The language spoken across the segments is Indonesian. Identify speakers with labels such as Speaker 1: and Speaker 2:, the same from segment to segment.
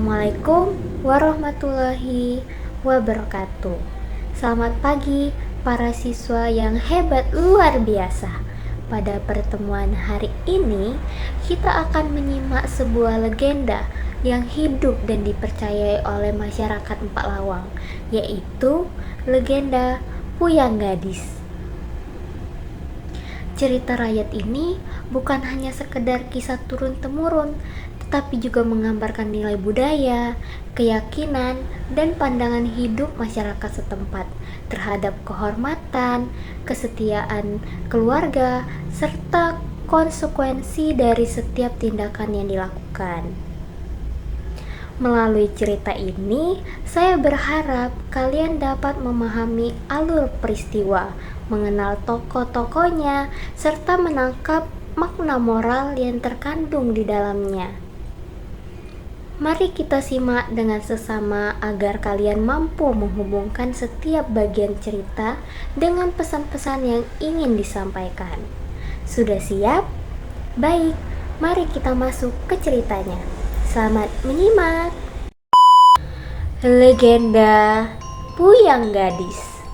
Speaker 1: Assalamualaikum warahmatullahi wabarakatuh. Selamat pagi para siswa yang hebat luar biasa. Pada pertemuan hari ini, kita akan menyimak sebuah legenda yang hidup dan dipercayai oleh masyarakat Empak Lawang, yaitu legenda Puyang Gadis. Cerita rakyat ini bukan hanya sekedar kisah turun-temurun, tetapi juga menggambarkan nilai budaya, keyakinan, dan pandangan hidup masyarakat setempat terhadap kehormatan, kesetiaan keluarga, serta konsekuensi dari setiap tindakan yang dilakukan. Melalui cerita ini, saya berharap kalian dapat memahami alur peristiwa, mengenal tokoh-tokohnya, serta menangkap makna moral yang terkandung di dalamnya. Mari kita simak dengan sesama agar kalian mampu menghubungkan setiap bagian cerita dengan pesan-pesan yang ingin disampaikan. Sudah siap? Baik, mari kita masuk ke ceritanya. Selamat menyimak. Legenda Puyang Gadis.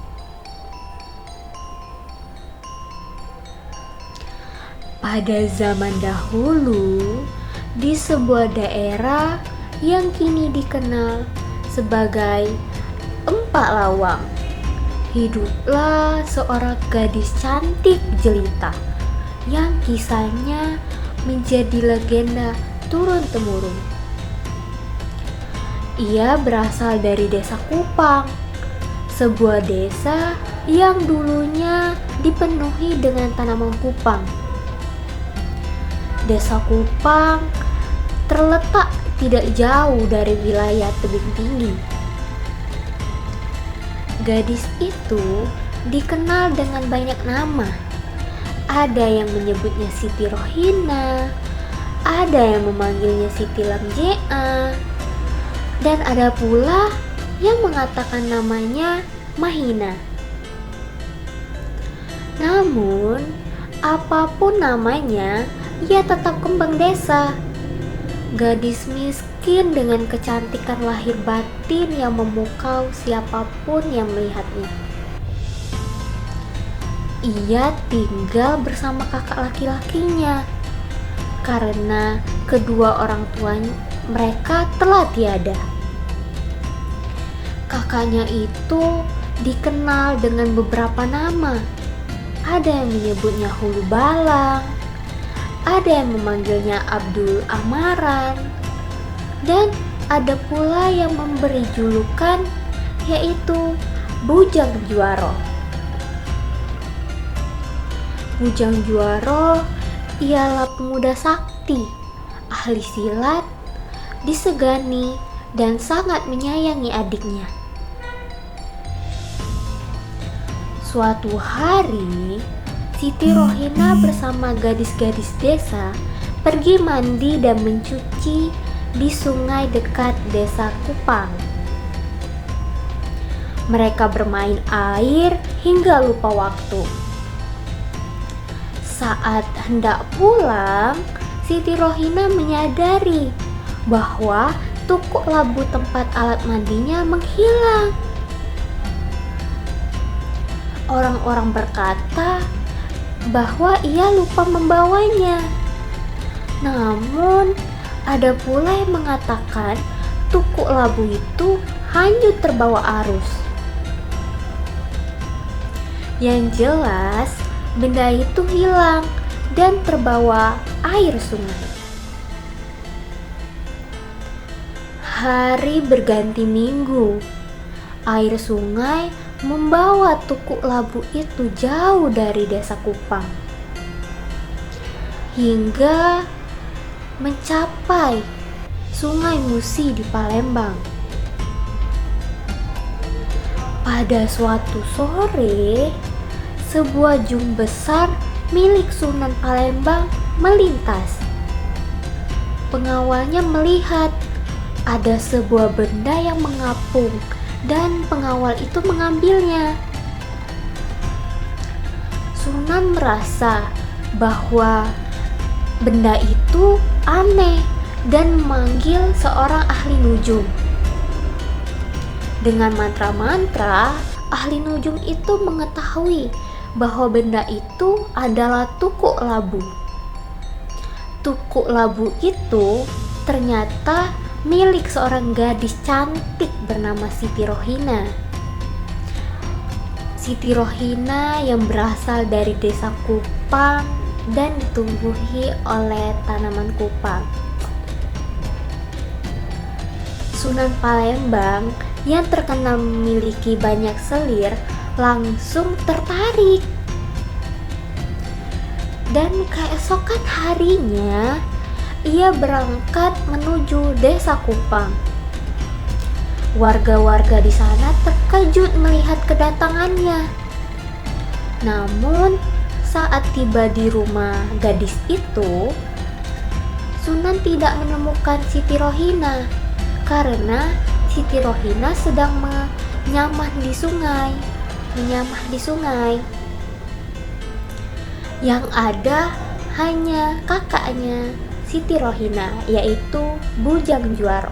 Speaker 1: Pada zaman dahulu, di sebuah daerah yang kini dikenal sebagai Empak Lawang, hiduplah seorang gadis cantik jelita yang kisahnya menjadi legenda turun-temurun. Ia berasal dari desa Kupang, sebuah desa yang dulunya dipenuhi dengan tanaman kupang. Desa Kupang terletak tidak jauh dari wilayah tebing tinggi. Gadis itu dikenal dengan banyak nama. Ada yang menyebutnya Siti Rohina, ada yang memanggilnya Siti Lamjea, dan ada pula yang mengatakan namanya Mahina. Namun, apapun namanya, ia tetap kembang desa. Gadis miskin dengan kecantikan lahir batin yang memukau siapapun yang melihatnya. Ia tinggal bersama kakak laki-lakinya karena kedua orang tua mereka telah tiada. Kakaknya itu dikenal dengan beberapa nama. Ada yang menyebutnya Hulu Balang, ada yang memanggilnya Abdul Amaran, dan ada pula yang memberi julukan yaitu Bujang Juaro. Bujang Juaro ialah pemuda sakti, ahli silat, disegani, dan sangat menyayangi adiknya. Suatu hari, Siti Rohina bersama gadis-gadis desa pergi mandi dan mencuci di sungai dekat desa Kupang. Mereka bermain air hingga lupa waktu. Saat hendak pulang, Siti Rohina menyadari bahwa tukuk labu tempat alat mandinya menghilang. Orang-orang berkata bahwa ia lupa membawanya. Namun, ada pula yang mengatakan tukuk labu itu hanyut terbawa arus. Yang jelas, benda itu hilang dan terbawa air sungai. Hari berganti minggu. Air sungai membawa tukuk labu itu jauh dari desa Kupang hingga mencapai Sungai Musi di Palembang. Pada suatu sore, sebuah jung besar milik Sunan Palembang melintas. Pengawalnya melihat ada sebuah benda yang mengapung dan pengawal itu mengambilnya. Sunan merasa bahwa benda itu aneh dan memanggil seorang ahli nujum. Dengan mantra-mantra, ahli nujum itu mengetahui bahwa benda itu adalah tukuk labu. Tukuk labu itu ternyata milik seorang gadis cantik bernama Siti Rohina. Siti Rohina yang berasal dari desa Kupang dan ditumbuhi oleh tanaman kupang. Sunan Palembang yang terkenal memiliki banyak selir langsung tertarik. Dan keesokan harinya ia berangkat menuju desa Kupang. Warga-warga di sana terkejut melihat kedatangannya. Namun saat tiba di rumah gadis itu, Sunan tidak menemukan Siti Rohina karena Siti Rohina sedang menyamah di sungai. Yang ada hanya kakaknya Siti Rohina, yaitu Bujang Juaro.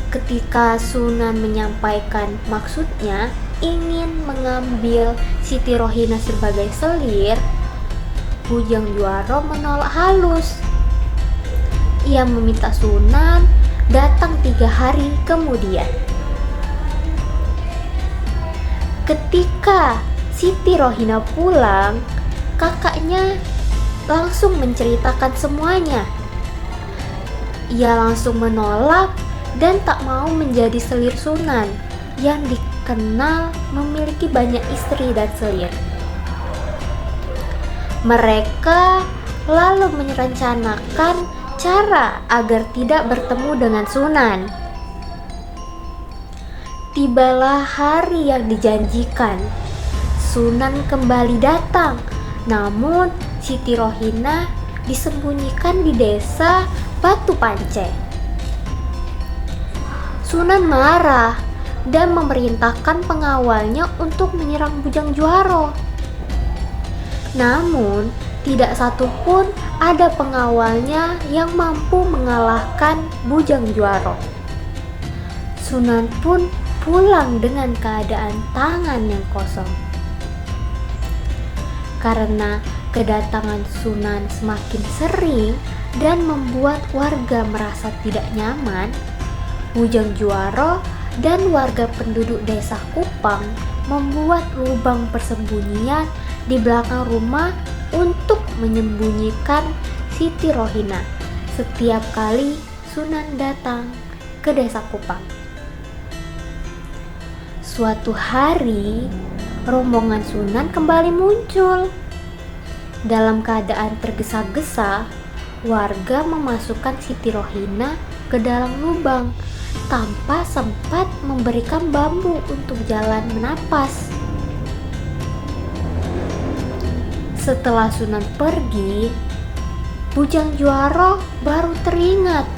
Speaker 1: Ketika Sunan menyampaikan maksudnya ingin mengambil Siti Rohina sebagai selir, Bujang Juaro menolak halus. Ia meminta Sunan datang 3 hari kemudian. Ketika Siti Rohina pulang, kakaknya langsung menceritakan semuanya. Ia langsung menolak dan tak mau menjadi selir Sunan yang dikenal memiliki banyak istri dan selir. Mereka lalu merencanakan cara agar tidak bertemu dengan Sunan. Tibalah hari yang dijanjikan. Sunan kembali datang, namun Siti Rohina disembunyikan di desa Batu Pance. Sunan marah dan memerintahkan pengawalnya untuk menyerang Bujang Juaro. Namun tidak satupun ada pengawalnya yang mampu mengalahkan Bujang Juaro. Sunan pun pulang dengan keadaan tangan yang kosong. Karena kedatangan Sunan semakin sering dan membuat warga merasa tidak nyaman, Bujang Juaro dan warga penduduk desa Kupang membuat lubang persembunyian di belakang rumah untuk menyembunyikan Siti Rohina setiap kali Sunan datang ke desa Kupang. Suatu hari, rombongan Sunan kembali muncul. Dalam keadaan tergesa-gesa, warga memasukkan Siti Rohina ke dalam lubang tanpa sempat memberikan bambu untuk jalan menapas. Setelah Sunan pergi, Bujang Juaro baru teringat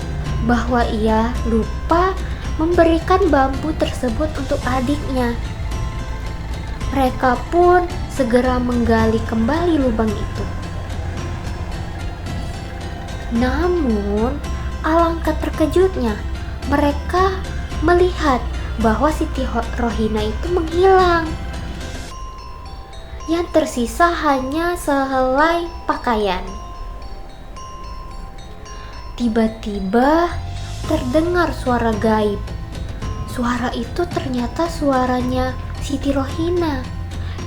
Speaker 1: bahwa ia lupa memberikan bambu tersebut untuk adiknya. Mereka pun segera menggali kembali lubang itu. Namun, alangkah terkejutnya, mereka melihat bahwa Siti Rohina itu menghilang. Yang tersisa hanya sehelai pakaian. Tiba-tiba terdengar suara gaib. Suara itu ternyata suaranya Siti Rohina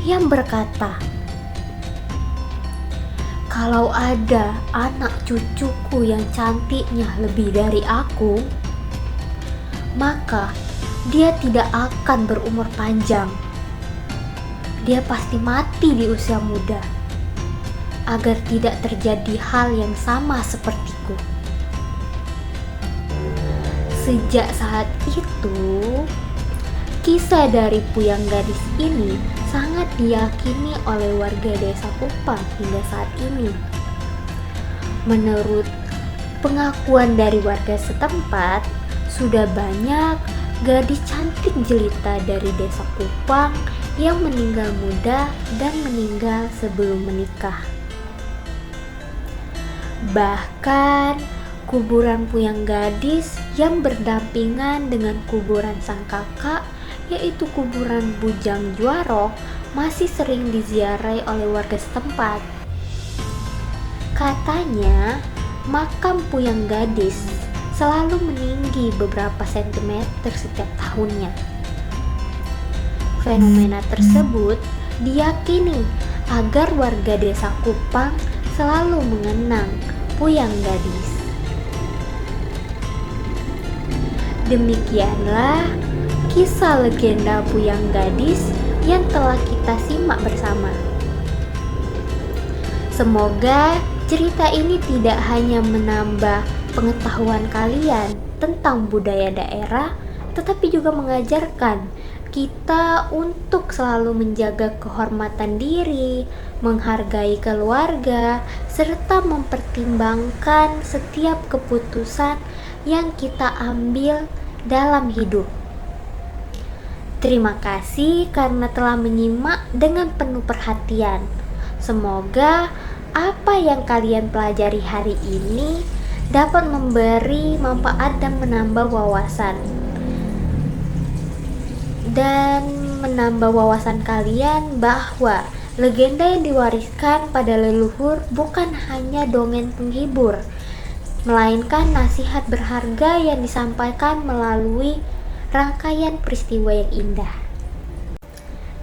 Speaker 1: yang berkata, "Kalau ada anak cucuku yang cantiknya lebih dari aku, maka dia tidak akan berumur panjang. Dia pasti mati di usia muda, agar tidak terjadi hal yang sama sepertiku." Sejak saat itu, kisah dari Puyang gadis ini sangat diyakini oleh warga desa Kupang hingga saat ini. Menurut pengakuan dari warga setempat, sudah banyak gadis cantik jelita dari desa Kupang yang meninggal muda dan meninggal sebelum menikah. Bahkan Kuburan Puyang Gadis yang berdampingan dengan kuburan sang kakak, yaitu kuburan Bujang Juaro, masih sering diziarahi oleh warga setempat. Katanya, makam Puyang Gadis selalu meninggi beberapa sentimeter setiap tahunnya. Fenomena tersebut diyakini agar warga desa Kupang selalu mengenang Puyang Gadis. Demikianlah kisah legenda Puyang Gadis yang telah kita simak bersama. Semoga cerita ini tidak hanya menambah pengetahuan kalian tentang budaya daerah, tetapi juga mengajarkan kita untuk selalu menjaga kehormatan diri, menghargai keluarga, serta mempertimbangkan setiap keputusan yang kita ambil dalam hidup. Terima kasih karena telah menyimak dengan penuh perhatian. Semoga apa yang kalian pelajari hari ini dapat memberi manfaat dan menambah wawasan. Dan menambah wawasan kalian bahwa legenda yang diwariskan pada leluhur bukan hanya dongeng penghibur, melainkan nasihat berharga yang disampaikan melalui rangkaian peristiwa yang indah.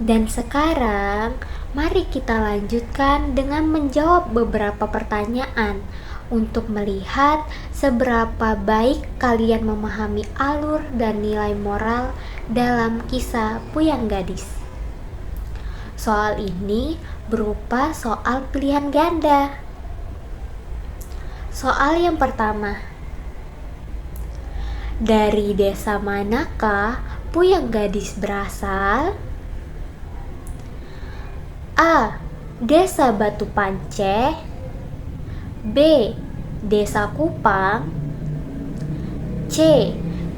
Speaker 1: Dan sekarang, mari kita lanjutkan dengan menjawab beberapa pertanyaan untuk melihat seberapa baik kalian memahami alur dan nilai moral dalam kisah Puyang Gadis. Soal ini berupa soal pilihan ganda. Soal yang pertama, dari desa manakah Puyang Gadis berasal? A. Desa Batu Panceh. B. Desa Kupang. C.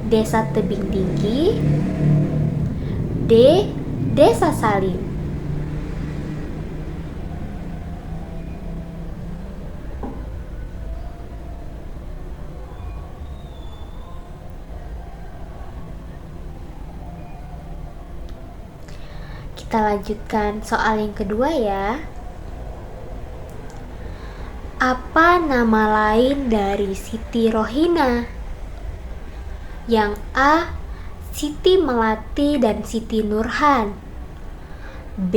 Speaker 1: Desa Tebing Tinggi. D. Desa Salim. Kita lanjutkan soal yang kedua ya. Apa nama lain dari Siti Rohina? Yang A. Siti Melati dan Siti Nurhan. B.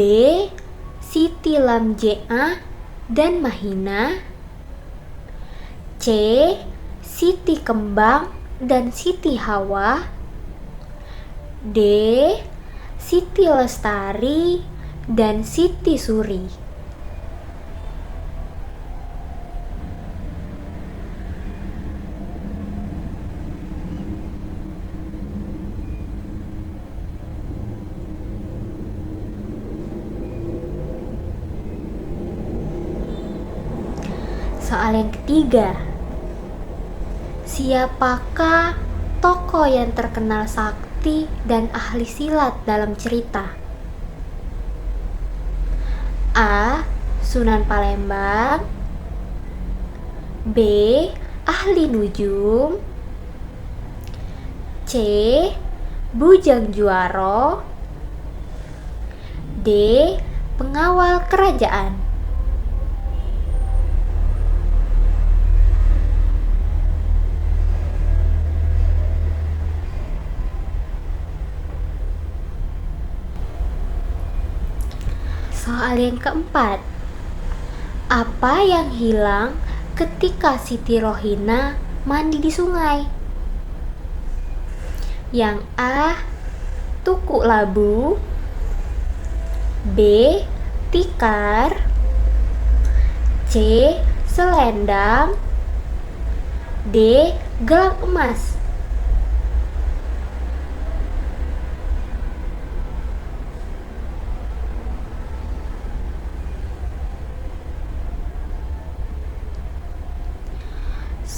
Speaker 1: Siti Lamjea dan Mahina. C. Siti Kembang dan Siti Hawa. D. Siti Lestari dan Siti Suri. Soal yang ketiga, siapakah tokoh yang terkenal sakti dan ahli silat dalam cerita? A. Sunan Palembang. B. Ahli Nujum. C. Bujang Juaro. D. Pengawal kerajaan. Soal yang keempat, apa yang hilang ketika Siti Rohina mandi di sungai? Yang A. Tuku labu. B. Tikar. C. Selendang. D. Gelang emas.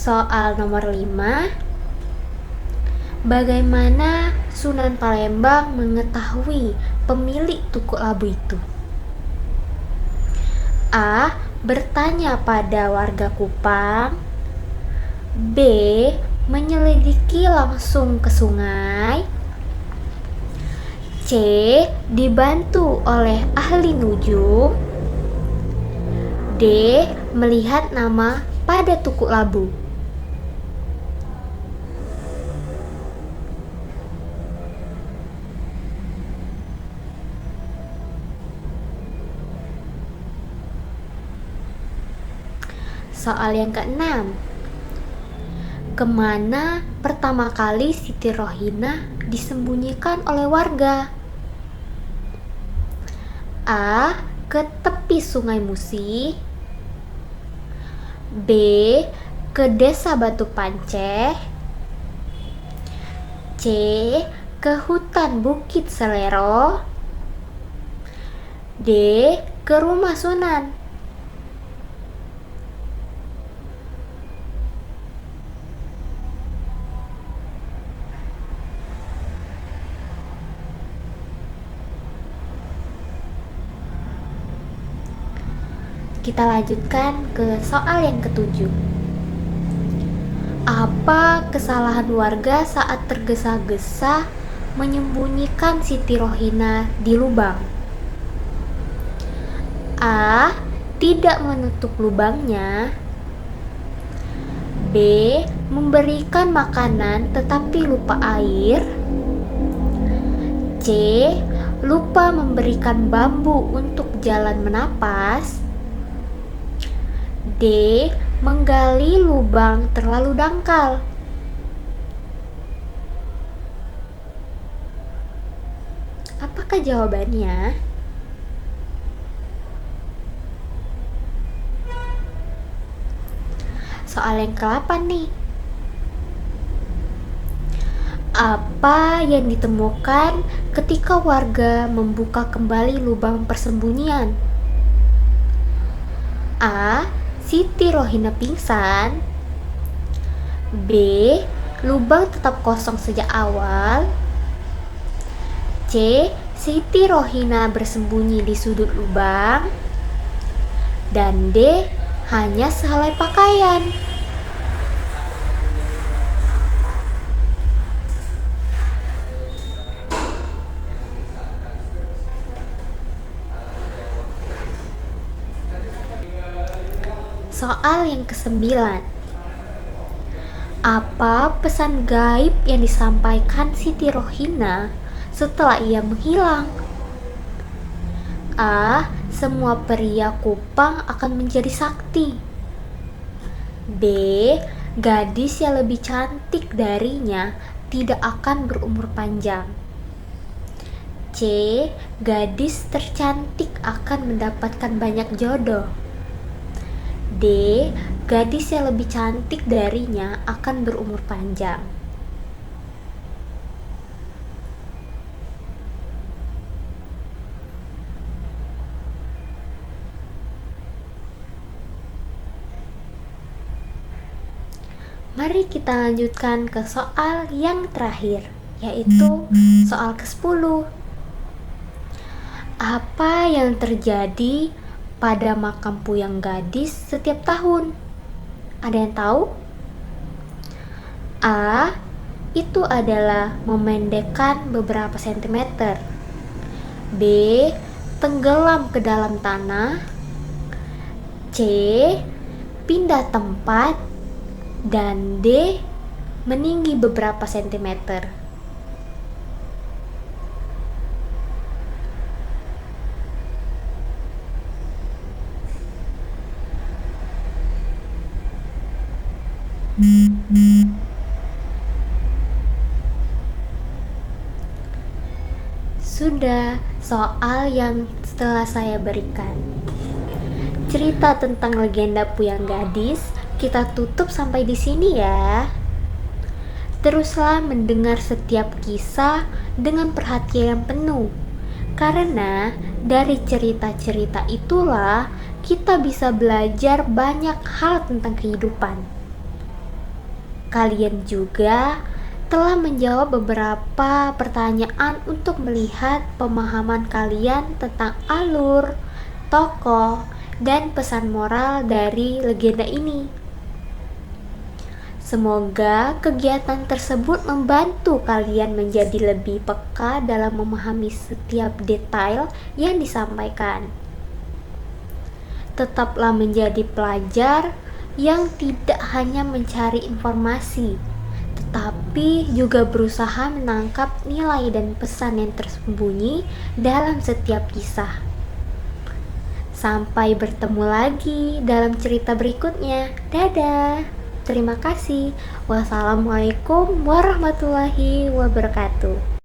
Speaker 1: Soal nomor 5, bagaimana Sunan Palembang mengetahui pemilik tuku labu itu? A. Bertanya pada warga Kupang. B. Menyelidiki langsung ke sungai. C. Dibantu oleh ahli nujum. D. Melihat nama pada tukuk labu. Soal yang keenam. Kemana pertama kali Siti Rohina disembunyikan oleh warga? A. Ke tepi Sungai Musi. B. Ke Desa Batu Panceh. C. Ke hutan Bukit Selero. D. Ke rumah Sunan. Kita lanjutkan ke soal yang ketujuh. Apa kesalahan warga saat tergesa-gesa menyembunyikan Siti Rohina di lubang? A. Tidak menutup lubangnya. B. Memberikan makanan tetapi lupa air. C. Lupa memberikan bambu untuk jalan menapas. D. Menggali lubang terlalu dangkal. Apakah jawabannya? Soal yang ke-8 nih. Apa yang ditemukan ketika warga membuka kembali lubang persembunyian? A. Siti Rohina pingsan. B. Lubang tetap kosong sejak awal. C. Siti Rohina bersembunyi di sudut lubang. Dan D. Hanya sehelai pakaian. Soal yang ke-9. Apa pesan gaib yang disampaikan Siti Rohina setelah ia menghilang? A. Semua pria Kupang akan menjadi sakti. B. Gadis yang lebih cantik darinya tidak akan berumur panjang. C. Gadis tercantik akan mendapatkan banyak jodoh. D. Gadis yang lebih cantik darinya akan berumur panjang. Mari kita lanjutkan ke soal yang terakhir, yaitu soal ke-10. Apa yang terjadi pada makam Puyang Gadis setiap tahun? Ada yang tahu? A. Itu adalah memendekkan beberapa sentimeter. B. Tenggelam ke dalam tanah. C. Pindah tempat. Dan D. Meninggi beberapa sentimeter. Sudah soal yang setelah saya berikan. Cerita tentang legenda Puyang Gadis kita tutup sampai di sini ya. Teruslah mendengar setiap kisah dengan perhatian yang penuh. Karena dari cerita-cerita itulah kita bisa belajar banyak hal tentang kehidupan. Kalian juga telah menjawab beberapa pertanyaan untuk melihat pemahaman kalian tentang alur, tokoh, dan pesan moral dari legenda ini. Semoga kegiatan tersebut membantu kalian menjadi lebih peka dalam memahami setiap detail yang disampaikan. Tetaplah menjadi pelajar yang tidak hanya mencari informasi, tetapi juga berusaha menangkap nilai dan pesan yang tersembunyi dalam setiap kisah. Sampai bertemu lagi dalam cerita berikutnya. Dadah! Terima kasih. Wassalamualaikum warahmatullahi wabarakatuh.